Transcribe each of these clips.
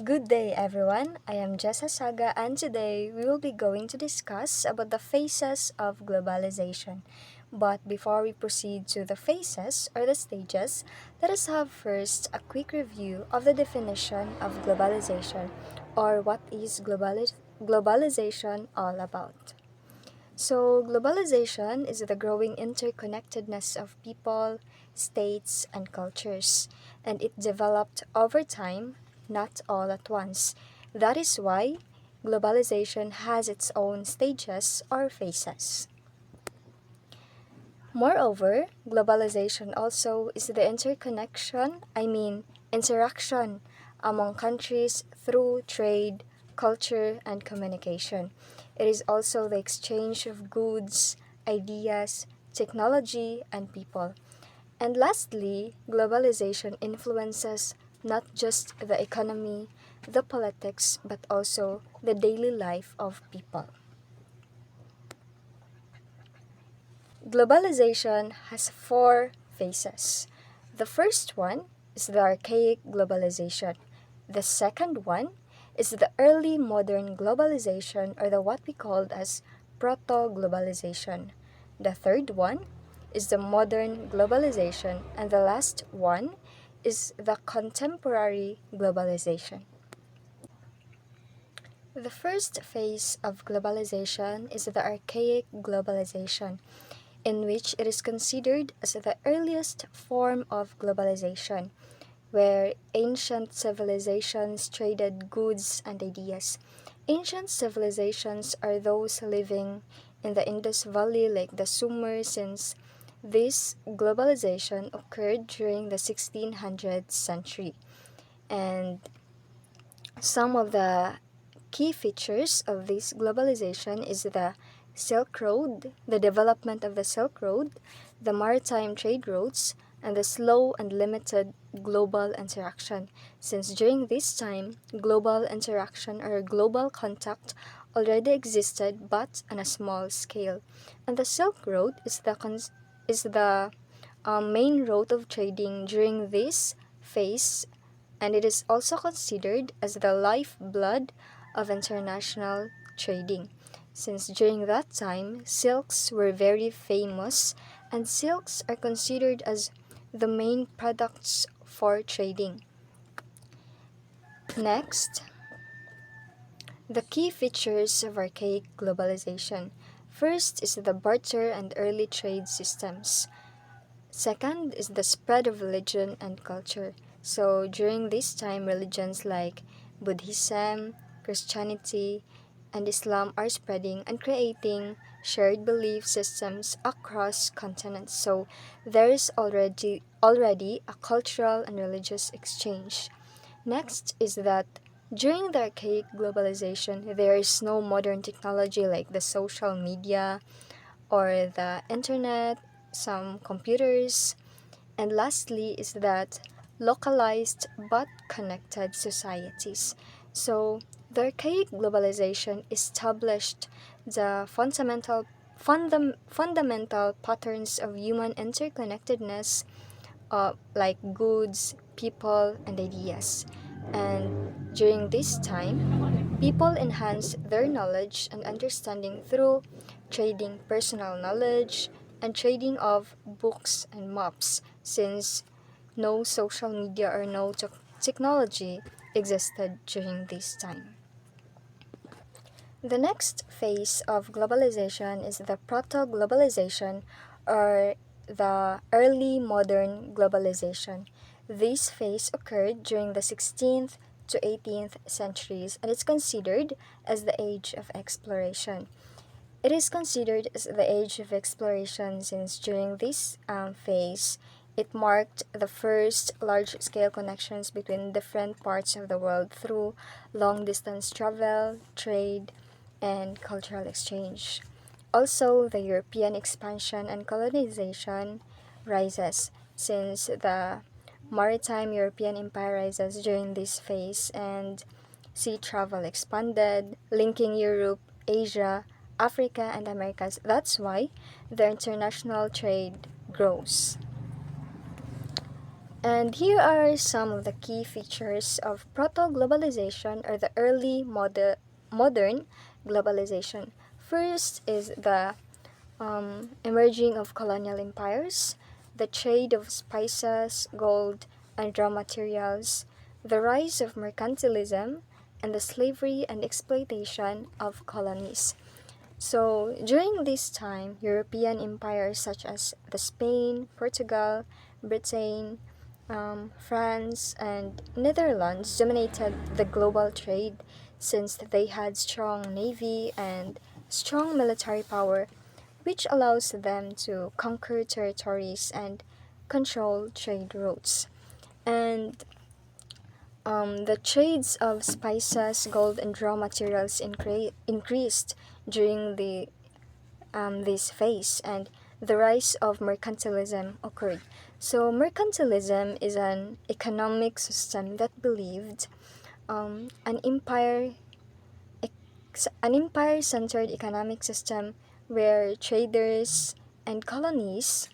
Good day everyone, I am Jessa Saga and today we will be going to discuss about the phases of globalization. But before we proceed to the phases or the stages, let us have first a quick review of the definition of globalization or what is globalization all about. So, globalization is the growing interconnectedness of people, states, and cultures, and it developed over time, not all at once. That is why globalization has its own stages or phases. Moreover, globalization also is the interaction among countries through trade, culture, and communication. It is also the exchange of goods, ideas, technology, and people. And lastly, globalization influences not just the economy, the politics, but also the daily life of people. Globalization has four phases. The first one is the archaic globalization. The second one is the early modern globalization or the what we called as proto-globalization. The third one is the modern globalization and the last one is the contemporary globalization. The first phase of globalization is the archaic globalization, in which it is considered as the earliest form of globalization, where ancient civilizations traded goods and ideas. Ancient civilizations are those living in the Indus Valley, like the Sumer, since this globalization occurred during the 1600th century. And some of the key features of this globalization is the Silk Road, the development of the Silk Road, the maritime trade routes, and the slow and limited global interaction. Since during this time, global interaction or global contact already existed but on a small scale. And the Silk Road is the main route of trading during this phase, and it is also considered as the lifeblood of international trading, since during that time silks were very famous and silks are considered as the main products for trading. Next, the key features of archaic globalization. First is the barter and early trade systems. Second is the spread of religion and culture. So during this time, religions like Buddhism, Christianity, and Islam are spreading and creating shared belief systems across continents. So there is already a cultural and religious exchange. Next is that during the archaic globalization, there is no modern technology like the social media or the internet, some computers, and lastly is that localized but connected societies. So the archaic globalization established the fundamental patterns of human interconnectedness, like goods, people, and ideas. And during this time, people enhanced their knowledge and understanding through trading personal knowledge and trading of books and maps, since no social media or no technology existed during this time. The next phase of globalization is the proto-globalization or the early modern globalization. This phase occurred during the 16th to 18th centuries and it's considered as the age of exploration. It is considered as the age of exploration since during this phase, it marked the first large-scale connections between different parts of the world through long-distance travel, trade, and cultural exchange. Also, the European expansion and colonization rises since the maritime European empire rises during this phase and sea travel expanded, linking Europe, Asia, Africa, and Americas. That's why the international trade grows. And here are some of the key features of proto-globalization or the early modern globalization. First is the emerging of colonial empires, the trade of spices, gold, and raw materials, the rise of mercantilism, and the slavery and exploitation of colonies. So during this time, European empires such as the Spain, Portugal, Britain, France, and Netherlands dominated the global trade since they had strong navy and strong military power, which allows them to conquer territories and control trade routes. And the trades of spices, gold, and raw materials increased during this phase, and the rise of mercantilism occurred. So, mercantilism is an economic system that believed um, an empire an empire-centered economic system where traders and colonies,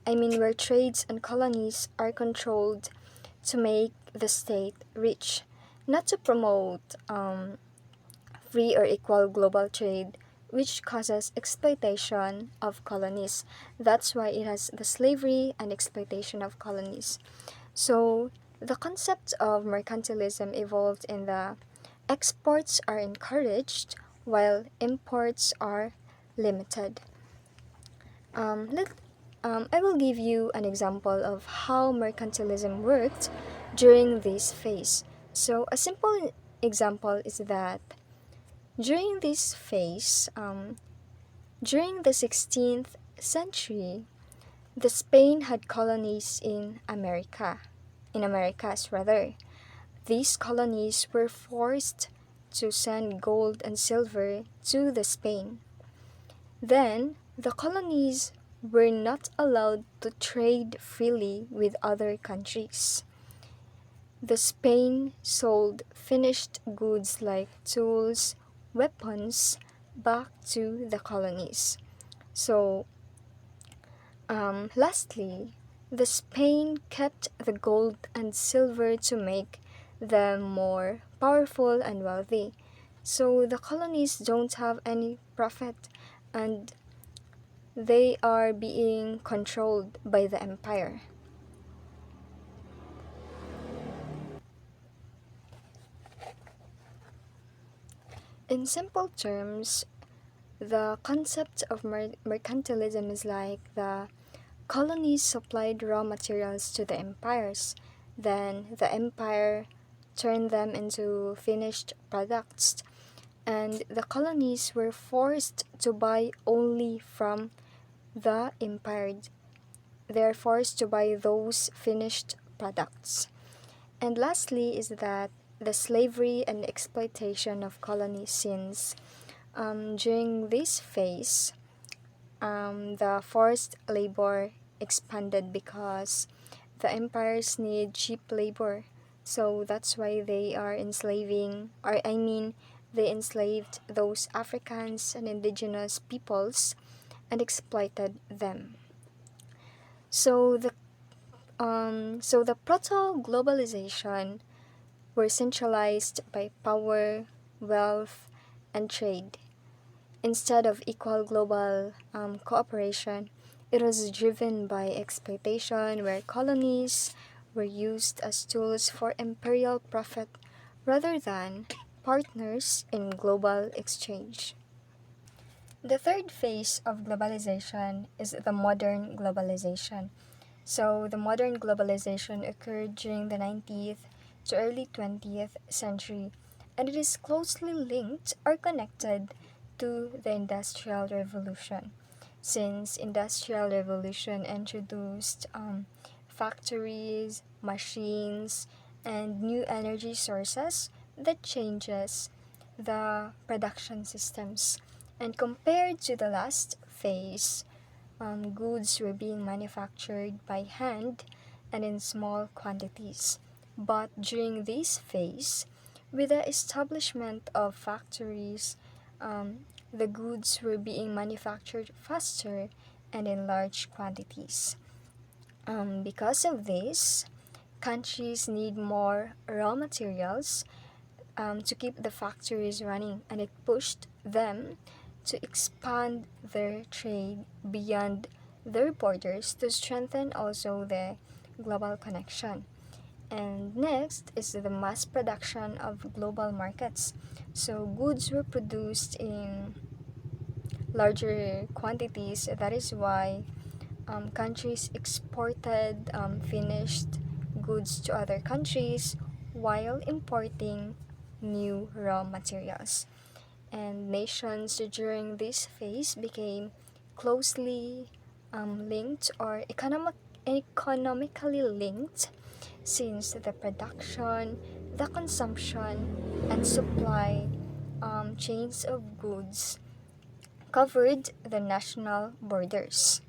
where trades and colonies are controlled to make the state rich, not to promote free or equal global trade, which causes exploitation of colonies. That's why it has the slavery and exploitation of colonies. So, the concept of mercantilism evolved in the exports are encouraged while imports are limited. Let I will give you an example of how mercantilism worked during this phase. So, a simple example is that during this phase, during the 16th century, the Spain had colonies in Americas rather. These colonies were forced to send gold and silver to the Spain. Then, the colonies were not allowed to trade freely with other countries. The Spain sold finished goods like tools, weapons back to the colonies. So, lastly, the Spain kept the gold and silver to make them more powerful and wealthy. So the colonies don't have any profit and they are being controlled by the empire. In simple terms, the concept of mercantilism is like the colonies supplied raw materials to the empires, then the empire turned them into finished products, and the colonies were forced to buy only from the empire. They're forced to buy those finished products. And lastly is that the slavery and exploitation of colonies since during this phase, the forced labor expanded because the empires need cheap labor. So that's why they are enslaving, they enslaved those Africans and indigenous peoples and exploited them. So the proto-globalization were centralized by power, wealth, and trade. Instead of equal global cooperation, it was driven by exploitation where colonies were used as tools for imperial profit rather than partners in global exchange. The third phase of globalization is the modern globalization. So, the modern globalization occurred during the 19th to early 20th century, and it is closely linked or connected to the Industrial Revolution. Since Industrial Revolution introduced factories, machines, and new energy sources that changes the production systems. And compared to the last phase, goods were being manufactured by hand and in small quantities. But during this phase, with the establishment of factories, the goods were being manufactured faster and in large quantities. Because of this, countries need more raw materials to keep the factories running, and it pushed them to expand their trade beyond their borders to strengthen also the global connection. And next is the mass production of global markets. So goods were produced in larger quantities. That is why countries exported finished goods to other countries while importing new raw materials. And nations during this phase became closely linked or economically linked since the production, the consumption, and supply chains of goods covered the national borders.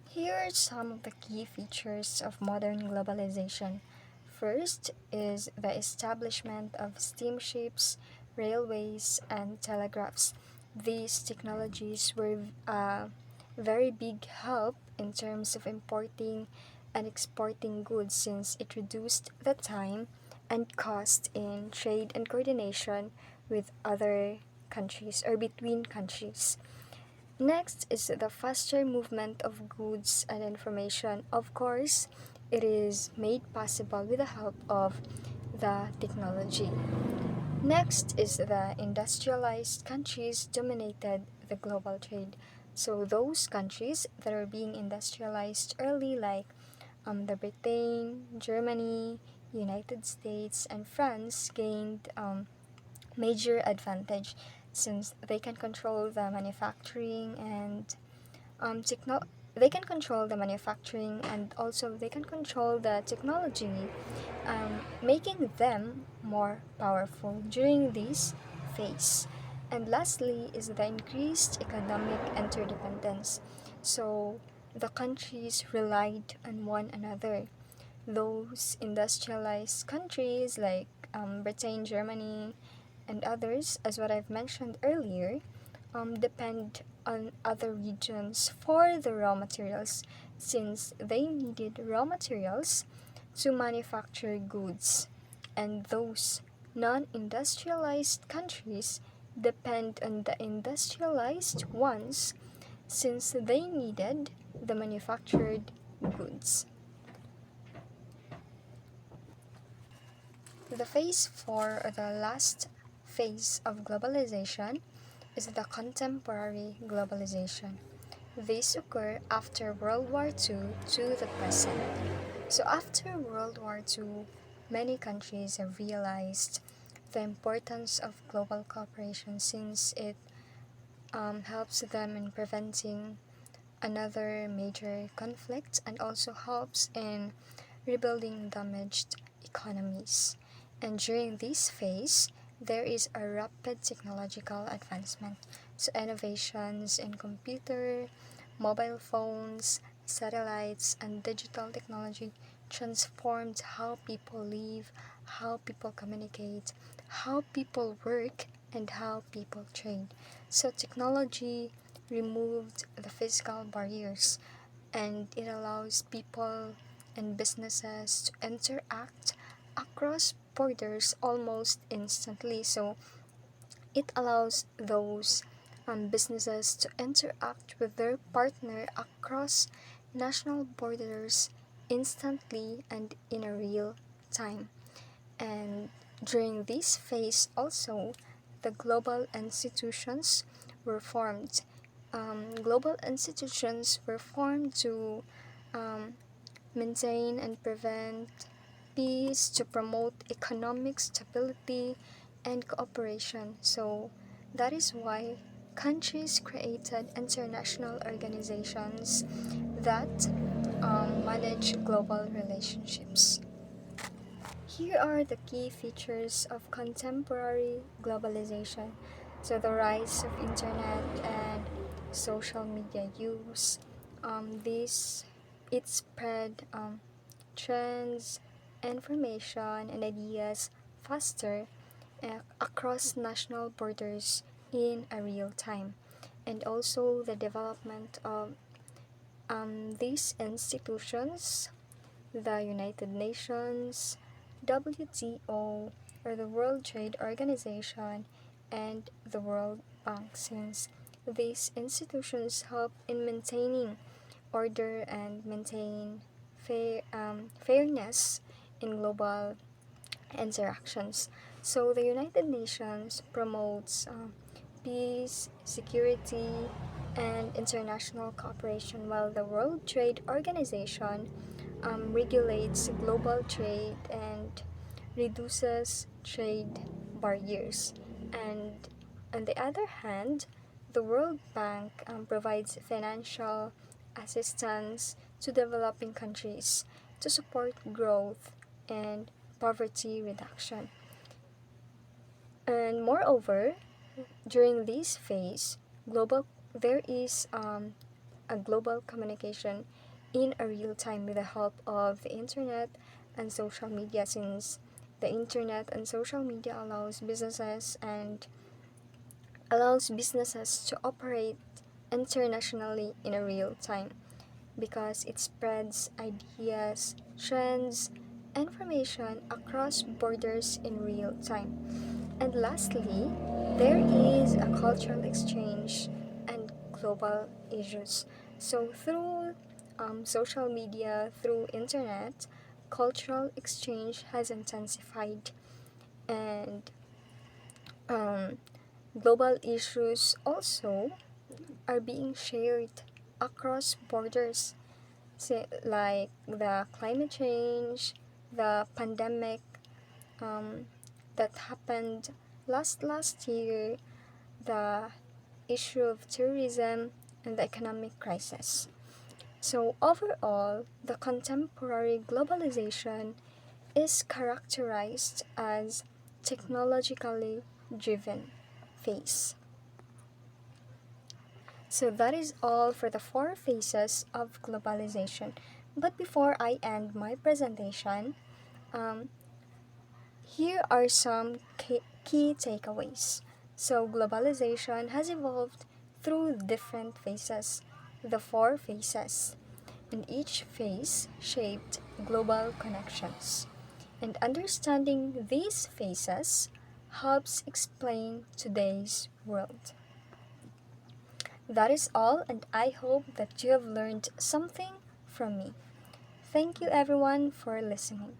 Here are some of the key features of modern globalization. First is the establishment of steamships, railways, and telegraphs. These technologies were a very big help in terms of importing and exporting goods since it reduced the time and cost in trade and coordination with other countries or between countries. Next is the faster movement of goods and information. Of course, it is made possible with the help of the technology. Next is the industrialized countries dominated the global trade. So those countries that are being industrialized early like the Britain, Germany, United States, and France gained major advantage since they can control the manufacturing and they can control the manufacturing and also they can control the technology, making them more powerful during this phase. And lastly is the increased economic interdependence. So the countries relied on one another. Those industrialized countries like Britain, Germany, and others, as what I've mentioned earlier, depend on other regions for the raw materials since they needed raw materials to manufacture goods. And those non industrialized countries depend on the industrialized ones since they needed the manufactured goods. The phase 4, or the last phase of globalization, is the contemporary globalization. These occur after World War II to the present. So after World War II, many countries have realized the importance of global cooperation since it helps them in preventing another major conflict and also helps in rebuilding damaged economies. And during this phase, there is a rapid technological advancement. So innovations in computer, mobile phones, satellites, and digital technology transformed how people live, how people communicate, how people work, and how people trade. So technology removed the physical barriers and it allows people and businesses to interact across borders almost instantly. So it allows those businesses to interact with their partner across national borders instantly and in a real time. And during this phase also, the global institutions were formed. Global institutions were formed to um, maintain and prevent peace, to promote economic stability and cooperation. So that is why countries created international organizations that manage global relationships. Here are the key features of contemporary globalization. So the rise of internet and social media use. This it spread trends, information, and ideas faster across national borders in a real time. And also the development of these institutions the United Nations, WTO, or the World Trade Organization, and the World Bank, since these institutions help in maintaining order and maintain fairness in global interactions. So the United Nations promotes peace, security, and international cooperation, while the World Trade Organization regulates global trade and reduces trade barriers. And on the other hand, the World Bank provides financial assistance to developing countries to support growth and poverty reduction. And moreover, during this phase, there is a global communication in a real time with the help of the internet and social media, since the internet and social media allows businesses to operate internationally in a real time because it spreads ideas, trends, information across borders in real time. And lastly, there is a cultural exchange and global issues. So through social media, through internet, cultural exchange has intensified, and um, global issues also are being shared across borders, say, like the climate change, the pandemic um, that happened last year, the issue of tourism, and the economic crisis. So overall, the contemporary globalization is characterized as technologically driven phase. So that is all for the four phases of globalization. But before I end my presentation, um, here are some key takeaways. So, globalization has evolved through different phases, the four phases, and each phase shaped global connections. And understanding these phases helps explain today's world. That is all, and I hope that you have learned something from me. Thank you, everyone, for listening.